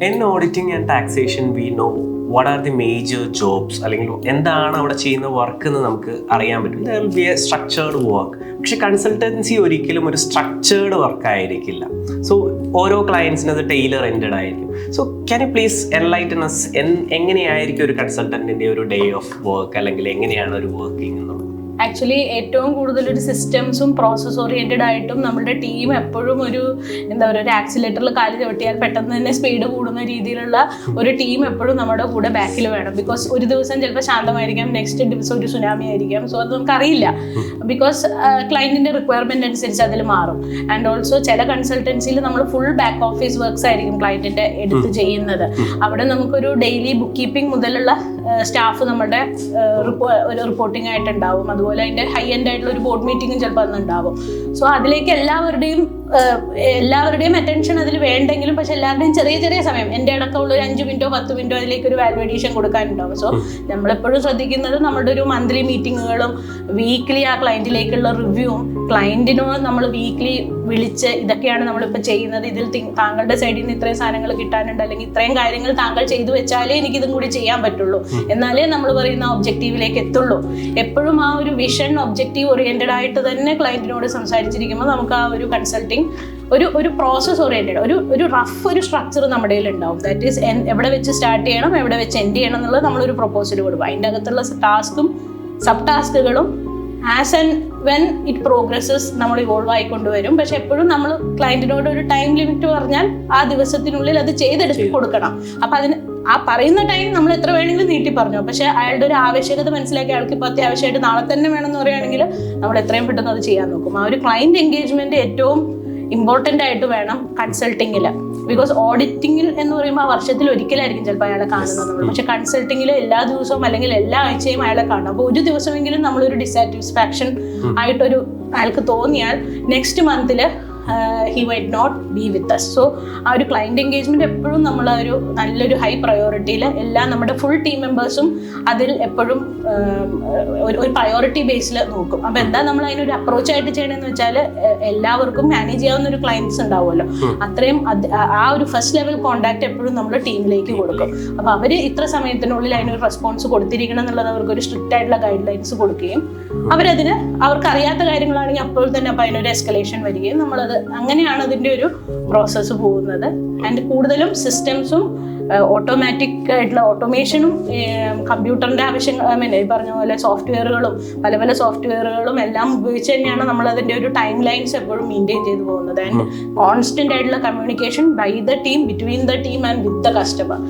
In auditing and taxation, we know what are the major jobs, അല്ലെങ്കിൽ എന്താണ് അവിടെ ചെയ്യുന്ന വർക്ക് എന്ന് നമുക്ക് അറിയാൻ പറ്റും. There will be a structured work. പക്ഷെ കൺസൾട്ടൻസി ഒരിക്കലും ഒരു സ്ട്രക്ചേർഡ് വർക്ക് ആയിരിക്കില്ല. സോ ഓരോ ക്ലയൻസിനും അത് ടൈലർ എൻഡഡ് ആയിരിക്കും. So can you please enlighten us എങ്ങനെയായിരിക്കും ഒരു കൺസൾട്ടന്റിന്റെ ഒരു ഡേ ഓഫ് വർക്ക്, അല്ലെങ്കിൽ എങ്ങനെയാണ് ഒരു വർക്കിംഗ് എന്നുള്ളത്? ആക്ച്വലി ഏറ്റവും കൂടുതൽ ഒരു സിസ്റ്റംസും പ്രോസസ് ഓറിയന്റഡ് ആയിട്ടും നമ്മുടെ ടീം എപ്പോഴും ഒരു ഒരു ആക്സിലേറ്ററിൽ കാല് ചവിട്ടിയാൽ പെട്ടെന്ന് തന്നെ സ്പീഡ് കൂടുന്ന രീതിയിലുള്ള ഒരു ടീം എപ്പോഴും നമ്മുടെ കൂടെ ബാക്കിൽ വേണം. ബിക്കോസ് ഒരു ദിവസം ചിലപ്പോൾ ശാന്തമായിരിക്കാം, നെക്സ്റ്റ് ദിവസം ഒരു സുനാമി ആയിരിക്കാം. സോ അത് നമുക്കറിയില്ല. ബിക്കോസ് ക്ലയന്റിന്റെ റിക്വയർമെന്റ് അനുസരിച്ച് അതിൽ മാറും. ആൻഡ് ഓൾസോ ചില കൺസൾട്ടൻസിയിൽ നമ്മൾ ഫുൾ ബാക്ക് ഓഫീസ് വർക്ക്സ് ആയിരിക്കും ക്ലയന്റിന്റെ എടുത്ത് ചെയ്യുന്നത്. അവിടെ നമുക്കൊരു ഡെയിലി ബുക്ക് കീപ്പിംഗ് മുതലുള്ള സ്റ്റാഫ് നമ്മുടെ ഒരു റിപ്പോർട്ടിംഗ് ആയിട്ടുണ്ടാവും. അതുപോലെ അതിന്റെ ഹൈ എൻഡ് ആയിട്ടുള്ള ഒരു ബോർഡ് മീറ്റിംഗും ചിലപ്പോൾ അന്നുണ്ടാവും. സോ അതിലേക്ക് എല്ലാവരുടെയും അറ്റൻഷൻ അതിൽ വേണ്ടെങ്കിലും, പക്ഷെ എല്ലാവരുടെയും ചെറിയ ചെറിയ സമയം, എൻ്റെ അടക്കമുള്ള ഒരു 5 മിനിറ്റോ 10 മിനിറ്റോ അതിലേക്ക് ഒരു വാല്യുവേഷൻ കൊടുക്കാനുണ്ടാവും. സോ നമ്മളെപ്പോഴും ശ്രദ്ധിക്കുന്നത് നമ്മുടെ ഒരു മന്ത്ലി മീറ്റിങ്ങുകളും വീക്ക്ലി ആ ക്ലയന്റിലേക്കുള്ള റിവ്യൂവും, ക്ലയന്റിനോ നമ്മൾ വീക്ക്ലി വിളിച്ച് ഇതൊക്കെയാണ് നമ്മളിപ്പോൾ ചെയ്യുന്നത്, ഇതിൽ താങ്കളുടെ സൈഡിൽ നിന്ന് ഇത്രയും സാധനങ്ങൾ കിട്ടാനുണ്ട്, അല്ലെങ്കിൽ ഇത്രയും കാര്യങ്ങൾ താങ്കൾ ചെയ്തു വെച്ചാലേ എനിക്കിതും കൂടി ചെയ്യാൻ പറ്റുള്ളൂ, എന്നാലേ നമ്മൾ പറയുന്ന ഒബ്ജക്റ്റീവിലേക്ക് എത്തുള്ളൂ. എപ്പോഴും ആ ഒരു വിഷൻ ഒബ്ജക്റ്റീവ് ഓറിയന്റഡ് ആയിട്ട് തന്നെ ക്ലയന്റിനോട് സംസാരിച്ചിരിക്കുമ്പോൾ നമുക്ക് ആ ഒരു കൺസൾട്ടിങ് ഒരു പ്രോസസ് ഓറിയന്റഡ് ഒരു റഫ് ഒരു സ്ട്രക്ചർ നമ്മുടെ കയ്യിൽ ഉണ്ടാവും. ദാറ്റ് ഈസ് എവിടെ വെച്ച് സ്റ്റാർട്ട് ചെയ്യണം, എവിടെ വെച്ച് എൻഡ് ചെയ്യണം എന്നുള്ളത് നമ്മളൊരു പ്രൊപ്പോസൽ കൊടുക്കും. അതിൻ്റെ അകത്തുള്ള ടാസ്കും സബ് ടാസ്കുകളും as and when it progresses നമ്മൾ ഇവോൾവ് ആയിക്കൊണ്ടുവരും. പക്ഷെ എപ്പോഴും നമ്മൾ ക്ലയന്റിനോട് ഒരു ടൈം ലിമിറ്റ് പറഞ്ഞാൽ ആ ദിവസത്തിനുള്ളിൽ അത് ചെയ്തെടുത്ത് കൊടുക്കണം. അപ്പം അതിന് ആ പറയുന്ന ടൈം നമ്മൾ എത്ര വേണമെങ്കിലും നീട്ടി പറഞ്ഞു. പക്ഷെ അയാളുടെ ഒരു ആവശ്യകത മനസ്സിലാക്കി അയാൾക്ക് ഇപ്പോൾ അത്യാവശ്യമായിട്ട് നാളെ തന്നെ വേണമെന്ന് പറയുകയാണെങ്കിൽ നമ്മൾ എത്രയും പെട്ടെന്ന് അത് ചെയ്യാൻ നോക്കും. ആ ഒരു ക്ലയന്റ് എൻഗേജ്മെന്റ് ഏറ്റവും ഇമ്പോർട്ടൻ്റ് ആയിട്ട് വേണം കൺസൾട്ടിങ്ങിൽ. ബിക്കോസ് ഓഡിറ്റിങ്ങിൽ എന്ന് പറയുമ്പോൾ ആ വർഷത്തിൽ ഒരിക്കലായിരിക്കും ചിലപ്പോൾ അയാളെ കാണുന്നത് നമ്മൾ. പക്ഷെ കൺസൾട്ടിങ്ങിൽ എല്ലാ ദിവസവും അല്ലെങ്കിൽ എല്ലാ ആഴ്ചയും അയാളെ കാണും. അപ്പോൾ ഒരു ദിവസമെങ്കിലും നമ്മളൊരു ഡിസാറ്റിസ്ഫാക്ഷൻ ആയിട്ടൊരു അയാൾക്ക് തോന്നിയാൽ നെക്സ്റ്റ് മന്തിൽ he might not be with us. So ആ ഒരു ക്ലയൻറ്റ് എൻഗേജ്മെൻറ്റ് എപ്പോഴും നമ്മൾ ഒരു നല്ലൊരു ഹൈ പ്രയോറിറ്റിയിൽ എല്ലാ നമ്മുടെ ഫുൾ ടീം മെമ്പേഴ്സും അതിൽ എപ്പോഴും ഒരു പ്രയോറിറ്റി ബേസിൽ നോക്കും. അപ്പോൾ എന്താ നമ്മൾ അതിനൊരു അപ്രോച്ചായിട്ട് ചെയ്യണമെന്ന് വെച്ചാൽ എല്ലാവർക്കും മാനേജ് ചെയ്യാവുന്ന ഒരു ക്ലയൻറ്റ്സ് ഉണ്ടാവുമല്ലോ, അത്രയും ആ ഒരു ഫസ്റ്റ് ലെവൽ കോൺടാക്ട് എപ്പോഴും നമ്മൾ ടീമിലേക്ക് കൊടുക്കും. അപ്പോൾ അവർ ഇത്ര സമയത്തിനുള്ളിൽ അതിനൊരു റെസ്പോൺസ് കൊടുത്തിരിക്കണം എന്നുള്ളത് അവർക്കൊരു സ്ട്രിക്റ്റ് ആയിട്ടുള്ള ഗൈഡ് ലൈൻസ് കൊടുക്കുകയും അവരതിന് അവർക്ക് അറിയാത്ത കാര്യങ്ങളാണെങ്കിൽ അപ്പോൾ തന്നെ അപ്പോൾ അതിനൊരു എസ്കലേഷൻ വരികയും നമ്മളത് അങ്ങനെയാണ് അതിൻ്റെ ഒരു പ്രോസസ്സ് പോകുന്നത്. ആൻഡ് കൂടുതലും സിസ്റ്റംസും ഓട്ടോമാറ്റിക് ആയിട്ടുള്ള ഓട്ടോമേഷനും കമ്പ്യൂട്ടറിൻ്റെ ആവശ്യം ഈ പറഞ്ഞ പോലെ സോഫ്റ്റ്വെയറുകളും പല സോഫ്റ്റ്വെയറുകളും എല്ലാം ഉപയോഗിച്ച് തന്നെയാണ് നമ്മൾ അതിൻ്റെ ഒരു ടൈം ലൈൻസ് എപ്പോഴും മെയിൻറ്റെയിൻ ചെയ്തു പോകുന്നത്. ആൻഡ് കോൺസ്റ്റന്റ് ആയിട്ടുള്ള communication by the team, between the team and with the customer.